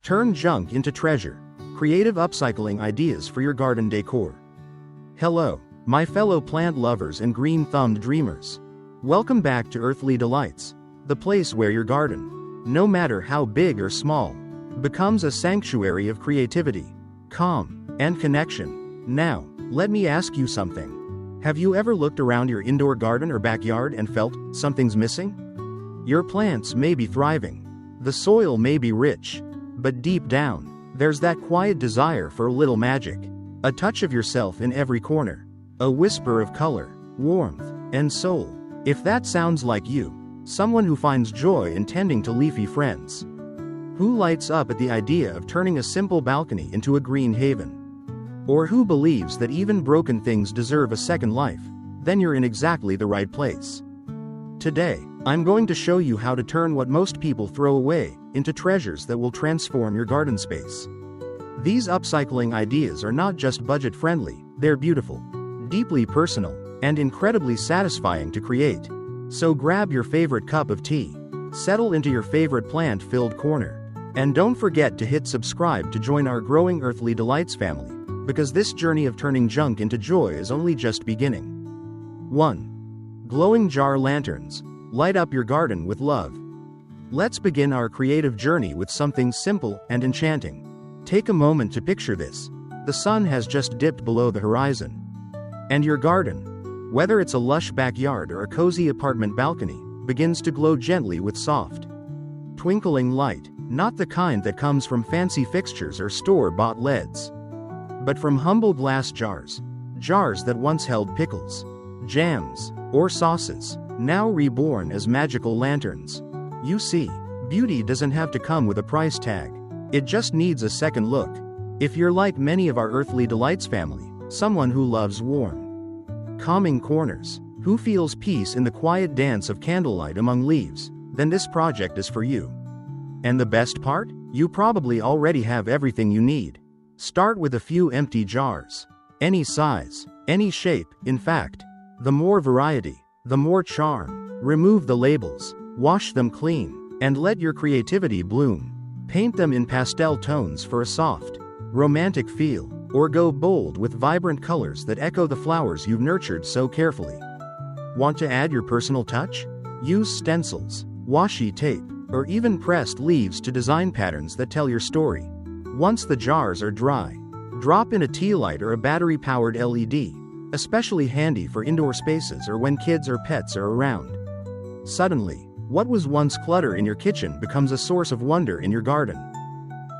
Turn junk into treasure. Creative upcycling ideas for your garden decor. Hello, my fellow plant lovers and green-thumbed dreamers. Welcome back to Earthly Delights, the place where your garden, no matter how big or small, becomes a sanctuary of creativity, calm, and connection. Now, let me ask you something. Have you ever looked around your indoor garden or backyard and felt something's missing? Your plants may be thriving, the soil may be rich, but deep down, there's that quiet desire for a little magic, a touch of yourself in every corner, a whisper of color, warmth, and soul. If that sounds like you, someone who finds joy in tending to leafy friends, who lights up at the idea of turning a simple balcony into a green haven, or who believes that even broken things deserve a second life, then you're in exactly the right place. Today, I'm going to show you how to turn what most people throw away into treasures that will transform your garden space. These upcycling ideas are not just budget-friendly, they're beautiful, deeply personal, and incredibly satisfying to create. So grab your favorite cup of tea, settle into your favorite plant-filled corner, and don't forget to hit subscribe to join our growing Earthly Delights family, because this journey of turning junk into joy is only just beginning. 1. Glowing jar lanterns. Light up your garden with love. Let's begin our creative journey with something simple and enchanting. Take a moment to picture this. The sun has just dipped below the horizon. And your garden, whether it's a lush backyard or a cozy apartment balcony, begins to glow gently with soft, twinkling light, not the kind that comes from fancy fixtures or store-bought LEDs, but from humble glass jars, jars that once held pickles, jams, or sauces, now reborn as magical lanterns. You see, beauty doesn't have to come with a price tag. It just needs a second look. If you're like many of our Earthly Delights family, someone who loves warm, calming corners, who feels peace in the quiet dance of candlelight among leaves, then this project is for you. And the best part? You probably already have everything you need. Start with a few empty jars. Any size, any shape, in fact. The more variety, the more charm. Remove the labels, wash them clean, and let your creativity bloom. Paint them in pastel tones for a soft, romantic feel, or go bold with vibrant colors that echo the flowers you've nurtured so carefully. Want to add your personal touch? Use stencils, washi tape, or even pressed leaves to design patterns that tell your story. Once the jars are dry, drop in a tea light or a battery-powered LED, especially handy for indoor spaces or when kids or pets are around. Suddenly, what was once clutter in your kitchen becomes a source of wonder in your garden.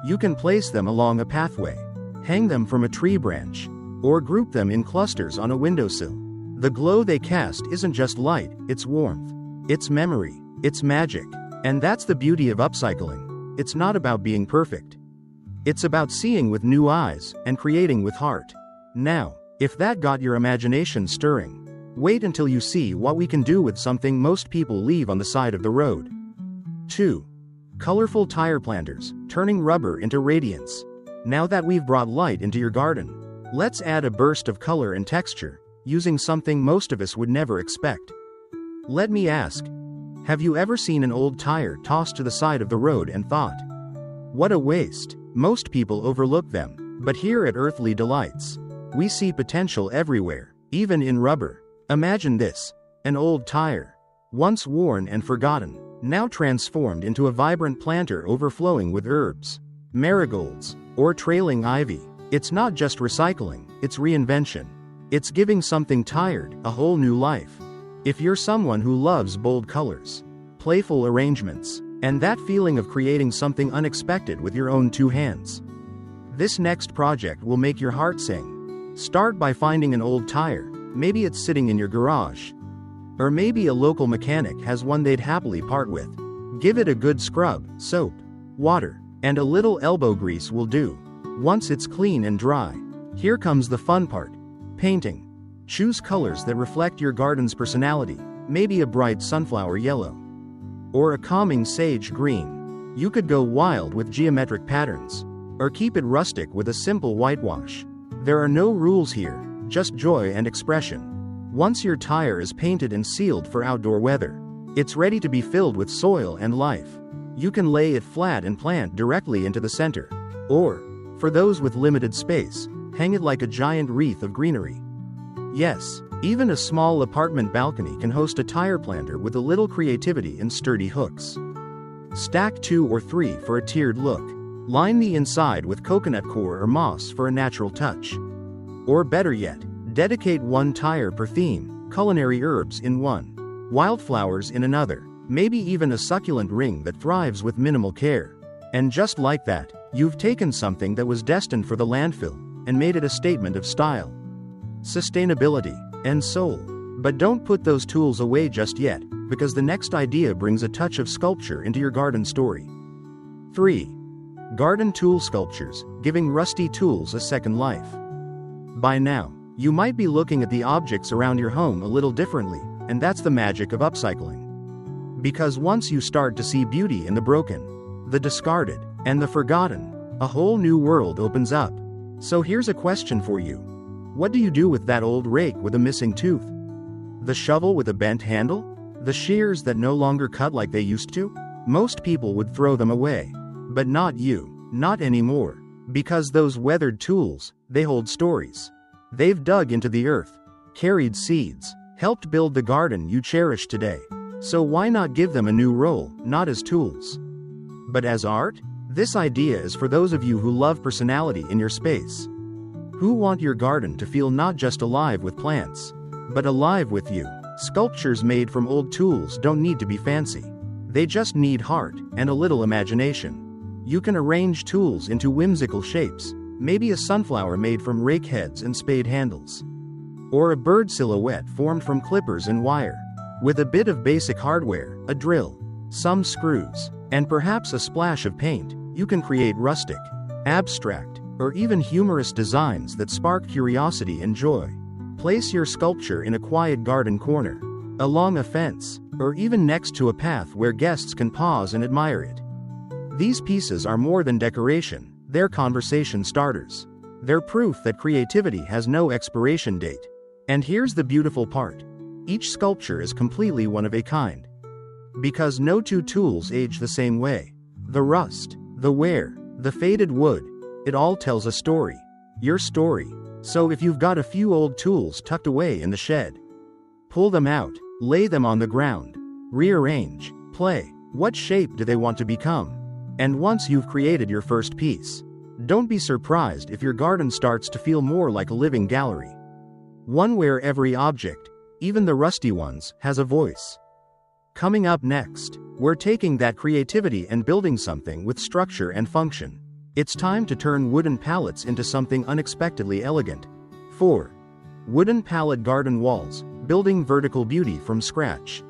You can place them along a pathway, hang them from a tree branch, or group them in clusters on a windowsill. The glow they cast isn't just light, it's warmth, it's memory, it's magic. And that's the beauty of upcycling. It's not about being perfect. It's about seeing with new eyes and creating with heart. Now, if that got your imagination stirring, wait until you see what we can do with something most people leave on the side of the road. 2. Colorful tire planters, turning rubber into radiance. Now that we've brought light into your garden, let's add a burst of color and texture, using something most of us would never expect. Let me ask, have you ever seen an old tire tossed to the side of the road and thought, what a waste? Most people overlook them, but here at Earthly Delights, we see potential everywhere, even in rubber. Imagine this, an old tire, once worn and forgotten, now transformed into a vibrant planter overflowing with herbs, marigolds, or trailing ivy. It's not just recycling, it's reinvention. It's giving something tired a whole new life. If you're someone who loves bold colors, playful arrangements, and that feeling of creating something unexpected with your own two hands, this next project will make your heart sing. Start by finding an old tire. Maybe it's sitting in your garage. Or maybe a local mechanic has one they'd happily part with. Give it a good scrub, soap, water, and a little elbow grease will do. Once it's clean and dry, here comes the fun part. Painting. Choose colors that reflect your garden's personality, maybe a bright sunflower yellow, or a calming sage green. You could go wild with geometric patterns, or keep it rustic with a simple whitewash. There are no rules here, just joy and expression. Once your tire is painted and sealed for outdoor weather, it's ready to be filled with soil and life. You can lay it flat and plant directly into the center. Or, for those with limited space, hang it like a giant wreath of greenery. Yes, even a small apartment balcony can host a tire planter with a little creativity and sturdy hooks. Stack 2 or 3 for a tiered look. Line the inside with coconut core or moss for a natural touch. Or better yet, dedicate one tire per theme, culinary herbs in one, wildflowers in another, maybe even a succulent ring that thrives with minimal care. And just like that, you've taken something that was destined for the landfill and made it a statement of style, sustainability, and soul. But don't put those tools away just yet, because the next idea brings a touch of sculpture into your garden story. 3. Garden tool sculptures, giving rusty tools a second life. By now, you might be looking at the objects around your home a little differently, and that's the magic of upcycling. Because once you start to see beauty in the broken, the discarded, and the forgotten, a whole new world opens up. So here's a question for you. What do you do with that old rake with a missing tooth? The shovel with a bent handle? The shears that no longer cut like they used to? Most people would throw them away. But not you, not anymore. Because those weathered tools, they hold stories. They've dug into the earth, carried seeds, helped build the garden you cherish today. So why not give them a new role, not as tools, but as art? This idea is for those of you who love personality in your space, who want your garden to feel not just alive with plants, but alive with you. Sculptures made from old tools don't need to be fancy. They just need heart and a little imagination. You can arrange tools into whimsical shapes, maybe a sunflower made from rake heads and spade handles, or a bird silhouette formed from clippers and wire. With a bit of basic hardware, a drill, some screws, and perhaps a splash of paint, you can create rustic, abstract, or even humorous designs that spark curiosity and joy. Place your sculpture in a quiet garden corner, along a fence, or even next to a path where guests can pause and admire it. These pieces are more than decoration, they're conversation starters. They're proof that creativity has no expiration date. And here's the beautiful part. Each sculpture is completely one of a kind. Because no two tools age the same way. The rust, the wear, the faded wood, it all tells a story. Your story. So if you've got a few old tools tucked away in the shed, pull them out, lay them on the ground, rearrange, play. What shape do they want to become? And once you've created your first piece, don't be surprised if your garden starts to feel more like a living gallery. One where every object, even the rusty ones, has a voice. Coming up next, we're taking that creativity and building something with structure and function. It's time to turn wooden pallets into something unexpectedly elegant. 4. Wooden pallet garden walls, building vertical beauty from scratch.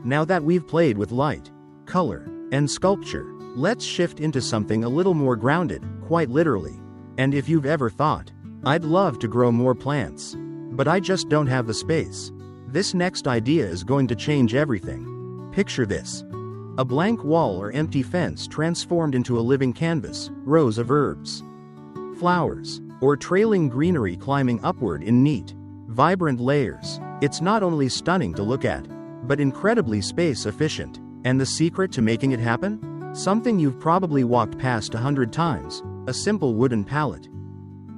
Now that we've played with light, color, and sculpture, let's shift into something a little more grounded, quite literally. And if you've ever thought, I'd love to grow more plants, but I just don't have the space, this next idea is going to change everything. Picture this. A blank wall or empty fence transformed into a living canvas, rows of herbs, flowers, or trailing greenery climbing upward in neat, vibrant layers. It's not only stunning to look at, but incredibly space efficient. And the secret to making it happen? Something you've probably walked past 100 times, a simple wooden pallet.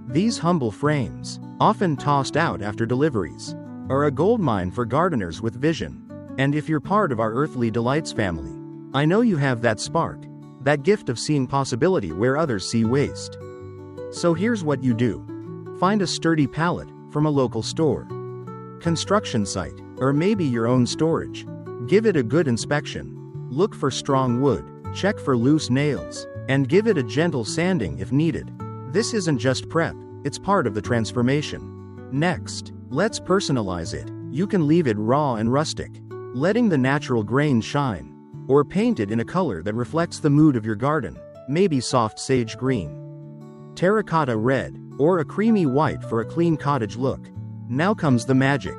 These humble frames, often tossed out after deliveries, are a goldmine for gardeners with vision. And if you're part of our Earthly Delights family, I know you have that spark, that gift of seeing possibility where others see waste. So here's what you do. Find a sturdy pallet from a local store, construction site, or maybe your own storage. Give it a good inspection. Look for strong wood, check for loose nails, and give it a gentle sanding if needed. This isn't just prep, it's part of the transformation. Next, let's personalize it. You can leave it raw and rustic, letting the natural grain shine, or paint it in a color that reflects the mood of your garden, maybe soft sage green, terracotta red, or a creamy white for a clean cottage look. Now comes the magic.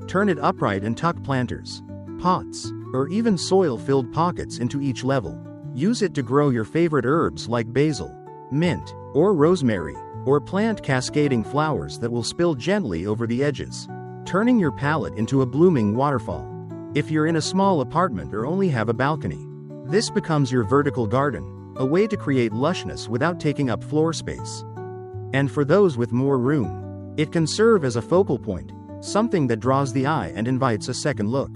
Turn it upright and tuck planters, pots, or even soil-filled pockets into each level. Use it to grow your favorite herbs like basil, mint, or rosemary, or plant cascading flowers that will spill gently over the edges, turning your palette into a blooming waterfall. If you're in a small apartment or only have a balcony, This becomes your vertical garden, a way to create lushness without taking up floor space. And for those with more room, it can serve as a focal point, something that draws the eye and invites a second look.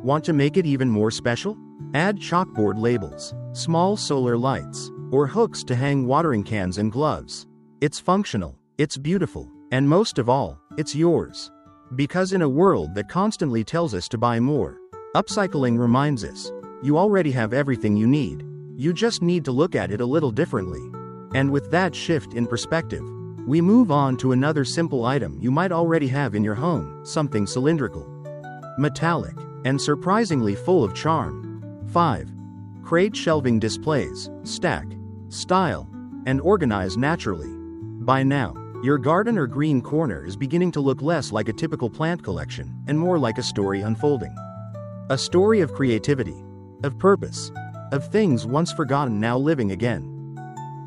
Want to make it even more special? Add chalkboard labels, small solar lights, or hooks to hang watering cans and gloves. It's functional, it's beautiful, and most of all, it's yours. Because in a world that constantly tells us to buy more, upcycling reminds us, you already have everything you need. You just need to look at it a little differently. And with that shift in perspective, we move on to another simple item you might already have in your home, something cylindrical, metallic, and surprisingly full of charm. 5. Crate shelving displays, stack, style, and organize naturally. By now, your garden or green corner is beginning to look less like a typical plant collection and more like a story unfolding. A story of creativity, of purpose, of things once forgotten now living again.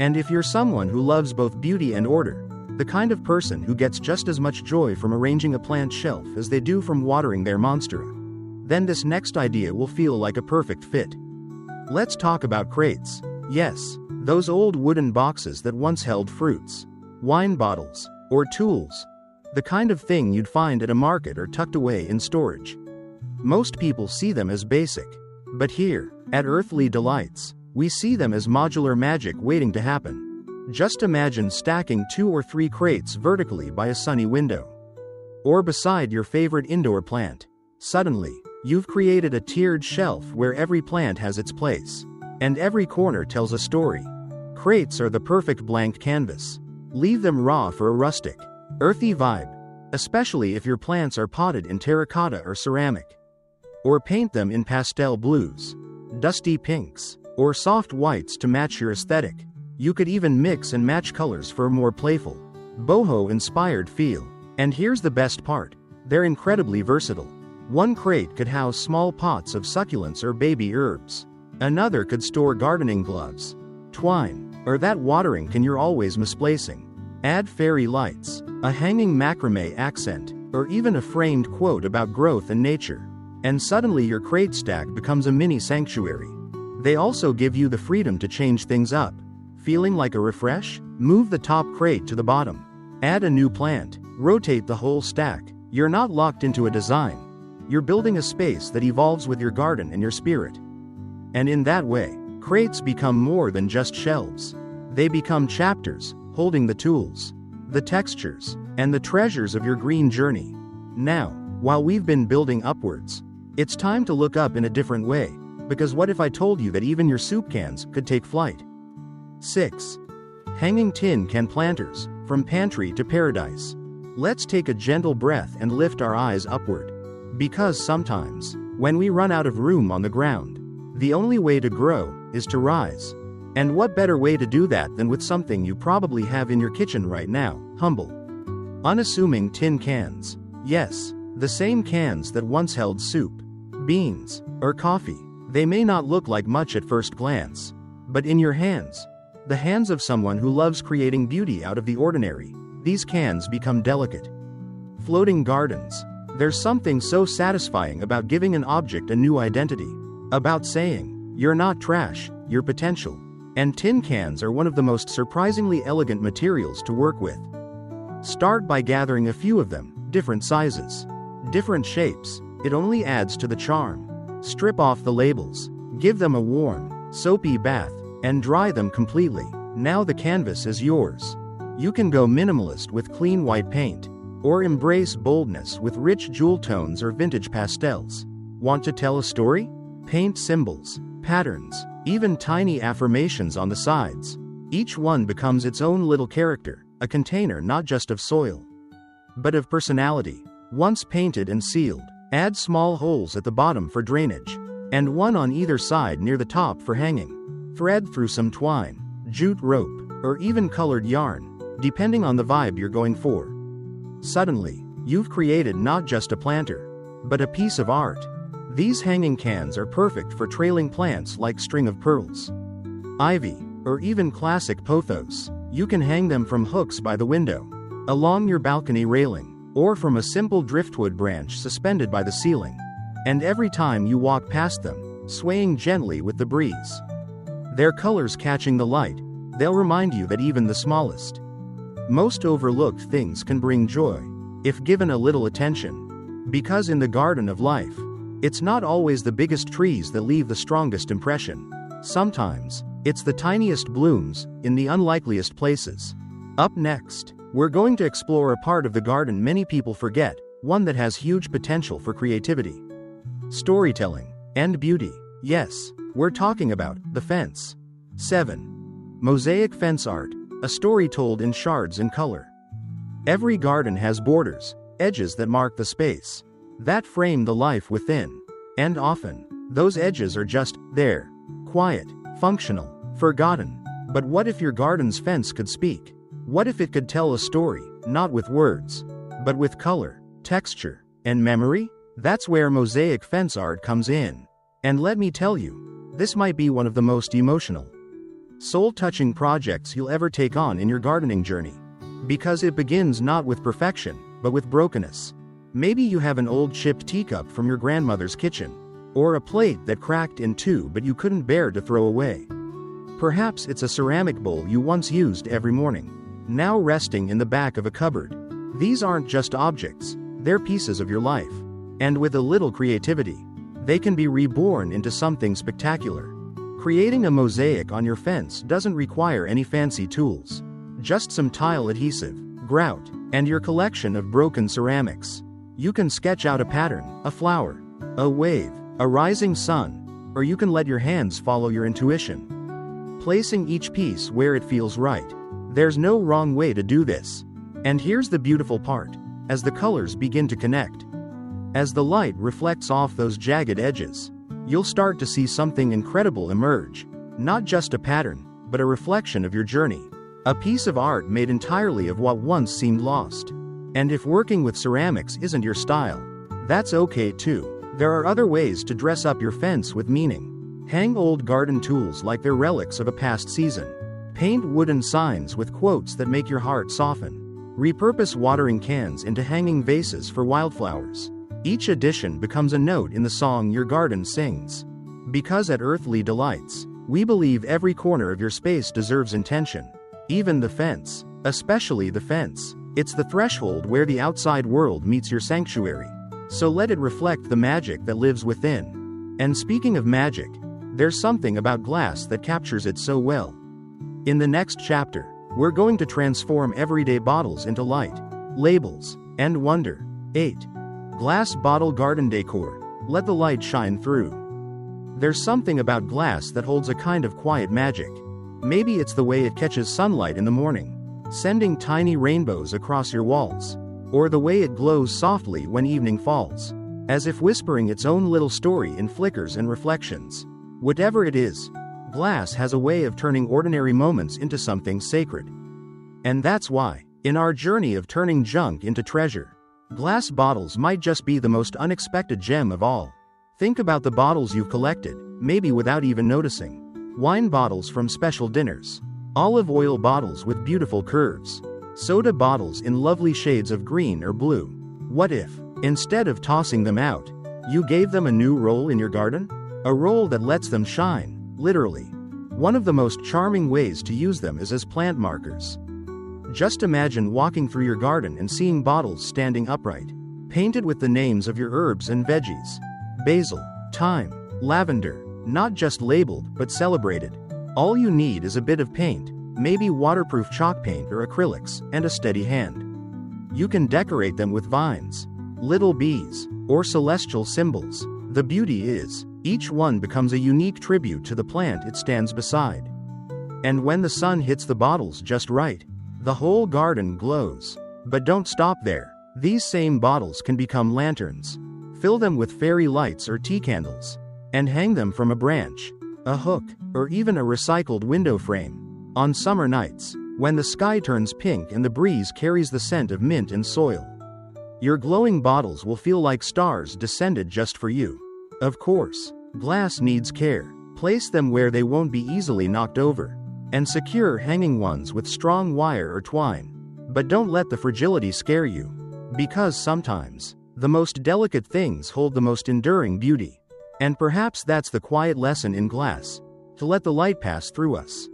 And if you're someone who loves both beauty and order, the kind of person who gets just as much joy from arranging a plant shelf as they do from watering their monstera, then this next idea will feel like a perfect fit. Let's talk about crates. Yes, those old wooden boxes that once held fruits, wine bottles, or tools. The kind of thing you'd find at a market or tucked away in storage. Most people see them as basic. But here, at Earthly Delights, we see them as modular magic waiting to happen. Just imagine stacking 2 or 3 crates vertically by a sunny window. Or beside your favorite indoor plant. Suddenly, you've created a tiered shelf where every plant has its place. And every corner tells a story. Crates are the perfect blank canvas. Leave them raw for a rustic, earthy vibe, especially if your plants are potted in terracotta or ceramic. Or paint them in pastel blues, dusty pinks, or soft whites to match your aesthetic. You could even mix and match colors for a more playful, boho-inspired feel. And here's the best part, they're incredibly versatile. One crate could house small pots of succulents or baby herbs. Another could store gardening gloves, twine, or that watering can you're always misplacing. Add fairy lights, a hanging macrame accent, or even a framed quote about growth and nature. And suddenly your crate stack becomes a mini sanctuary. They also give you the freedom to change things up. Feeling like a refresh? Move the top crate to the bottom. Add a new plant. Rotate the whole stack. You're not locked into a design. You're building a space that evolves with your garden and your spirit. And in that way, crates become more than just shelves. They become chapters, holding the tools, the textures, and the treasures of your green journey. Now, while we've been building upwards, it's time to look up in a different way, because what if I told you that even your soup cans could take flight? 6. Hanging tin can planters, from pantry to paradise. Let's take a gentle breath and lift our eyes upward. Because sometimes, when we run out of room on the ground, the only way to grow is to rise. And what better way to do that than with something you probably have in your kitchen right now, humble, unassuming tin cans. Yes, the same cans that once held soup, beans, or coffee. They may not look like much at first glance, but in your hands, the hands of someone who loves creating beauty out of the ordinary, these cans become delicate, floating gardens. There's something so satisfying about giving an object a new identity, about saying, you're not trash, you're potential. And tin cans are one of the most surprisingly elegant materials to work with. Start by gathering a few of them, different sizes, different shapes. It only adds to the charm. Strip off the labels, give them a warm, soapy bath, and dry them completely. Now the canvas is yours. You can go minimalist with clean white paint, or embrace boldness with rich jewel tones or vintage pastels. Want to tell a story? Paint symbols, patterns, even tiny affirmations on the sides. Each one becomes its own little character, a container not just of soil, but of personality. Once painted and sealed, add small holes at the bottom for drainage, and one on either side near the top for hanging. Thread through some twine, jute rope, or even colored yarn, depending on the vibe you're going for. Suddenly, you've created not just a planter, but a piece of art. These hanging cans are perfect for trailing plants like string of pearls, ivy, or even classic pothos. You can hang them from hooks by the window, along your balcony railing, or from a simple driftwood branch suspended by the ceiling. And every time you walk past them, swaying gently with the breeze. Their colors catching the light, they'll remind you that even the smallest, most overlooked things can bring joy, if given a little attention. Because in the garden of life, it's not always the biggest trees that leave the strongest impression. Sometimes, it's the tiniest blooms, in the unlikeliest places. Up next, we're going to explore a part of the garden many people forget, one that has huge potential for creativity, storytelling, and beauty. Yes, we're talking about the fence. 7. Mosaic fence art, a story told in shards and color. Every garden has borders, edges that mark the space, that frame the life within. And often, those edges are just there, quiet, functional, forgotten. But what if your garden's fence could speak? What if it could tell a story, not with words, but with color, texture, and memory? That's where mosaic fence art comes in. And let me tell you, this might be one of the most emotional, soul-touching projects you'll ever take on in your gardening journey. Because it begins not with perfection, but with brokenness. Maybe you have an old chipped teacup from your grandmother's kitchen, or a plate that cracked in two but you couldn't bear to throw away. Perhaps it's a ceramic bowl you once used every morning, now resting in the back of a cupboard. These aren't just objects, they're pieces of your life. And with a little creativity, they can be reborn into something spectacular. Creating a mosaic on your fence doesn't require any fancy tools. Just some tile adhesive, grout, and your collection of broken ceramics. You can sketch out a pattern, a flower, a wave, a rising sun, or you can let your hands follow your intuition, placing each piece where it feels right. There's no wrong way to do this. And here's the beautiful part. As the colors begin to connect, as the light reflects off those jagged edges, you'll start to see something incredible emerge. Not just a pattern, but a reflection of your journey. A piece of art made entirely of what once seemed lost. And if working with ceramics isn't your style, that's okay too. There are other ways to dress up your fence with meaning. Hang old garden tools like they're relics of a past season. Paint wooden signs with quotes that make your heart soften. Repurpose watering cans into hanging vases for wildflowers. Each addition becomes a note in the song your garden sings. Because at Earthly Delights, we believe every corner of your space deserves intention. Even the fence. Especially the fence. It's the threshold where the outside world meets your sanctuary. So let it reflect the magic that lives within. And speaking of magic, there's something about glass that captures it so well. In the next chapter, we're going to transform everyday bottles into light, labels, and wonder. 8. Glass bottle garden decor. Let the light shine through. There's something about glass that holds a kind of quiet magic. Maybe it's the way it catches sunlight in the morning, sending tiny rainbows across your walls, or the way it glows softly when evening falls, as if whispering its own little story in flickers and reflections. Whatever it is, glass has a way of turning ordinary moments into something sacred. And that's why, in our journey of turning junk into treasure, glass bottles might just be the most unexpected gem of all. Think about the bottles you've collected, maybe without even noticing. Wine bottles from special dinners. Olive oil bottles with beautiful curves. Soda bottles in lovely shades of green or blue. What if, instead of tossing them out, you gave them a new role in your garden? A role that lets them shine, literally. One of the most charming ways to use them is as plant markers. Just imagine walking through your garden and seeing bottles standing upright, painted with the names of your herbs and veggies. Basil, thyme, lavender, not just labeled but celebrated. All you need is a bit of paint, maybe waterproof chalk paint or acrylics, and a steady hand. You can decorate them with vines, little bees, or celestial symbols. The beauty is, each one becomes a unique tribute to the plant it stands beside. And when the sun hits the bottles just right, the whole garden glows. But don't stop there. These same bottles can become lanterns. Fill them with fairy lights or tea candles, and hang them from a branch, a hook, or even a recycled window frame. On summer nights, when the sky turns pink and the breeze carries the scent of mint and soil, your glowing bottles will feel like stars descended just for you. Of course, glass needs care. Place them where they won't be easily knocked over, and secure hanging ones with strong wire or twine. But don't let the fragility scare you, because sometimes, the most delicate things hold the most enduring beauty. And perhaps that's the quiet lesson in glass: to let the light pass through us,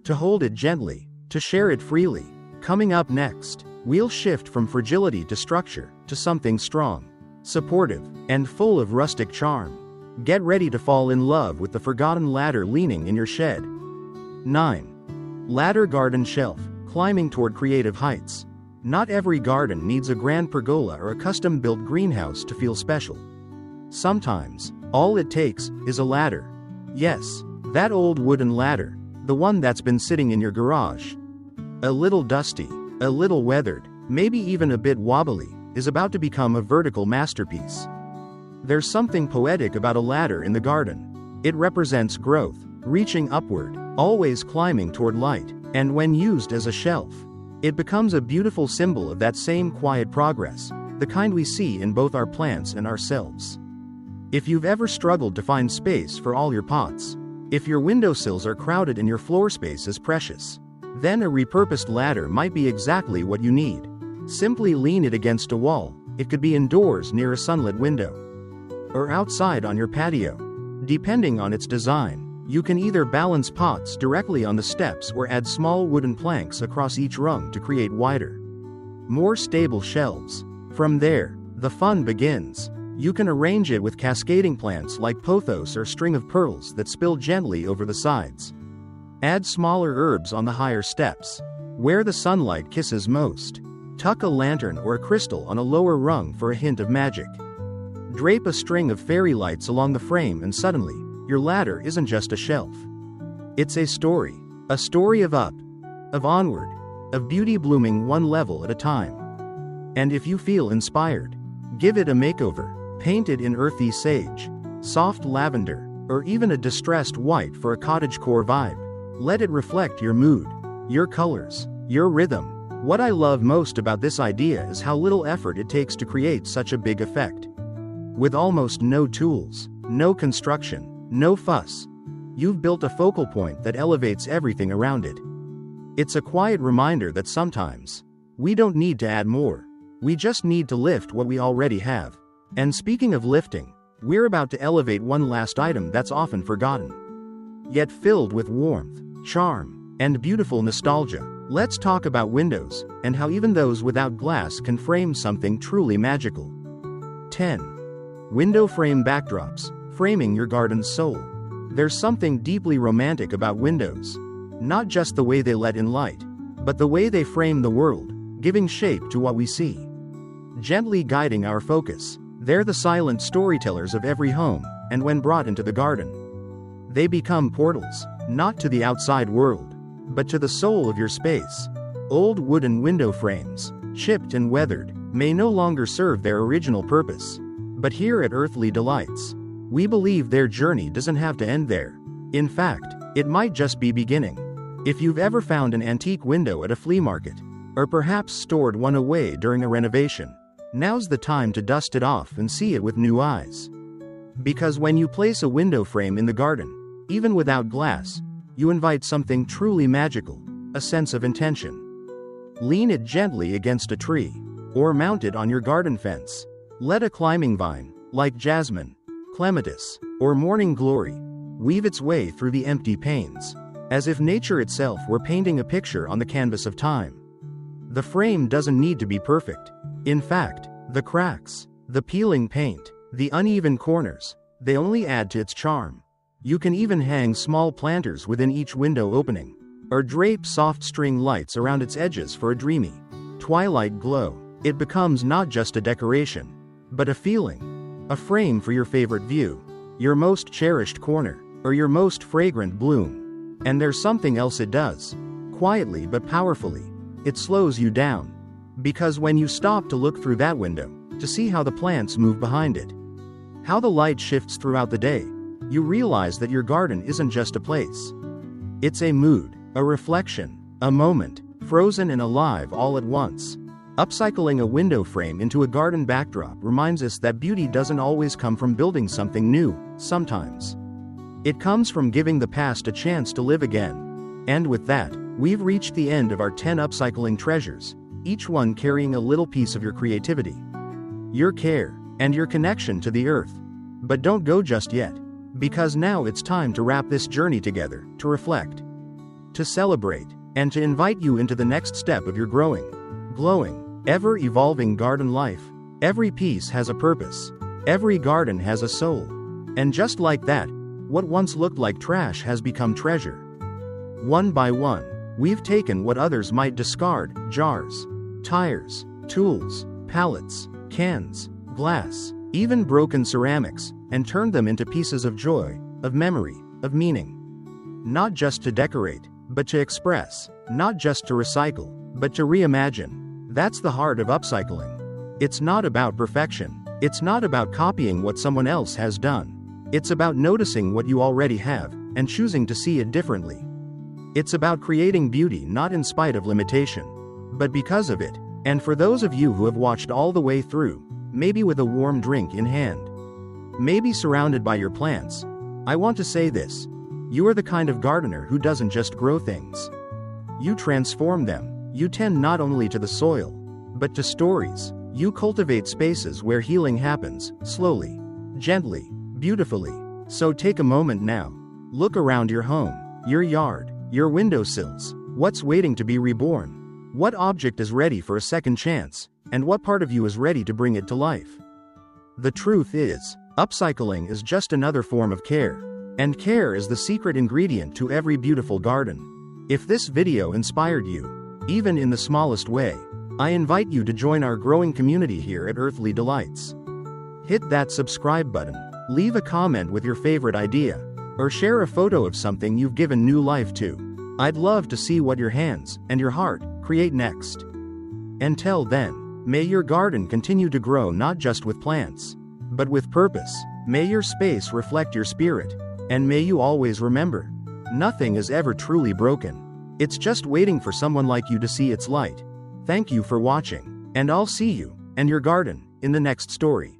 to hold it gently, to share it freely. Coming up next, we'll shift from fragility to structure, to something strong, supportive, and full of rustic charm. Get ready to fall in love with the forgotten ladder leaning in your shed. 9. Ladder garden shelf, climbing toward creative heights. Not every garden needs a grand pergola or a custom-built greenhouse to feel special. Sometimes, all it takes is a ladder. Yes, that old wooden ladder, the one that's been sitting in your garage. A little dusty, a little weathered, maybe even a bit wobbly, is about to become a vertical masterpiece. There's something poetic about a ladder in the garden. It represents growth, reaching upward, always climbing toward light, and when used as a shelf, it becomes a beautiful symbol of that same quiet progress, the kind we see in both our plants and ourselves. If you've ever struggled to find space for all your pots, if your windowsills are crowded and your floor space is precious, then a repurposed ladder might be exactly what you need. Simply lean it against a wall. It could be indoors near a sunlit window, or outside on your patio. Depending on its design, you can either balance pots directly on the steps or add small wooden planks across each rung to create wider, more stable shelves. From there, the fun begins. You can arrange it with cascading plants like pothos or string of pearls that spill gently over the sides. Add smaller herbs on the higher steps, where the sunlight kisses most. Tuck a lantern or a crystal on a lower rung for a hint of magic. Drape a string of fairy lights along the frame and suddenly, your ladder isn't just a shelf. It's a story of up, of onward, of beauty blooming one level at a time. And if you feel inspired, give it a makeover. Paint it in earthy sage, soft lavender, or even a distressed white for a cottagecore vibe. Let it reflect your mood, your colors, your rhythm. What I love most about this idea is how little effort it takes to create such a big effect. With almost no tools, no construction, no fuss, you've built a focal point that elevates everything around it. It's a quiet reminder that sometimes, we don't need to add more. We just need to lift what we already have. And speaking of lifting, we're about to elevate one last item that's often forgotten, yet filled with warmth, charm, and beautiful nostalgia. Let's talk about windows, and how even those without glass can frame something truly magical. 10. Window frame backdrops, framing your garden's soul. There's something deeply romantic about windows. Not just the way they let in light, but the way they frame the world, giving shape to what we see, gently guiding our focus. They're the silent storytellers of every home, and when brought into the garden, they become portals, not to the outside world, but to the soul of your space. Old wooden window frames, chipped and weathered, may no longer serve their original purpose. But here at Earthly Delights, we believe their journey doesn't have to end there. In fact, it might just be beginning. If you've ever found an antique window at a flea market, or perhaps stored one away during a renovation, now's the time to dust it off and see it with new eyes. Because when you place a window frame in the garden, even without glass, you invite something truly magical, a sense of intention. Lean it gently against a tree, or mount it on your garden fence. Let a climbing vine, like jasmine, clematis, or morning glory, weave its way through the empty panes, as if nature itself were painting a picture on the canvas of time. The frame doesn't need to be perfect. In fact, the cracks, the peeling paint, the uneven corners, they only add to its charm. You can even hang small planters within each window opening, or drape soft string lights around its edges for a dreamy, twilight glow. It becomes not just a decoration, but a feeling, a frame for your favorite view, your most cherished corner, or your most fragrant bloom. And there's something else it does, quietly but powerfully. It slows you down. Because when you stop to look through that window, to see how the plants move behind it, how the light shifts throughout the day, you realize that your garden isn't just a place. It's a mood, a reflection, a moment, frozen and alive all at once. Upcycling a window frame into a garden backdrop reminds us that beauty doesn't always come from building something new. Sometimes it comes from giving the past a chance to live again. And with that, we've reached the end of our 10 upcycling treasures, each one carrying a little piece of your creativity, your care, and your connection to the earth. But don't go just yet. Because now it's time to wrap this journey together, to reflect, to celebrate, and to invite you into the next step of your growing, glowing, ever-evolving garden life. Every piece has a purpose. Every garden has a soul. And just like that, what once looked like trash has become treasure. One by one, we've taken what others might discard: jars, tires, tools, pallets, cans, glass, even broken ceramics, and turned them into pieces of joy, of memory, of meaning. Not just to decorate, but to express. Not just to recycle, but to reimagine. That's the heart of upcycling. It's not about perfection. It's not about copying what someone else has done. It's about noticing what you already have, and choosing to see it differently. It's about creating beauty not in spite of limitation, but because of it. And for those of you who have watched all the way through, maybe with a warm drink in hand, maybe surrounded by your plants, I want to say this: you are the kind of gardener who doesn't just grow things. You transform them. You tend not only to the soil, but to stories. You cultivate spaces where healing happens, slowly, gently, beautifully. So take a moment now. Look around your home, your yard, your windowsills. What's waiting to be reborn? What object is ready for a second chance? And what part of you is ready to bring it to life? The truth is, upcycling is just another form of care. And care is the secret ingredient to every beautiful garden. If this video inspired you, even in the smallest way, I invite you to join our growing community here at Earthly Delights. Hit that subscribe button, leave a comment with your favorite idea, or share a photo of something you've given new life to. I'd love to see what your hands and your heart create next. Until then, may your garden continue to grow not just with plants, but with purpose. May your space reflect your spirit, and may you always remember, nothing is ever truly broken. It's just waiting for someone like you to see its light. Thank you for watching, and I'll see you and your garden in the next story.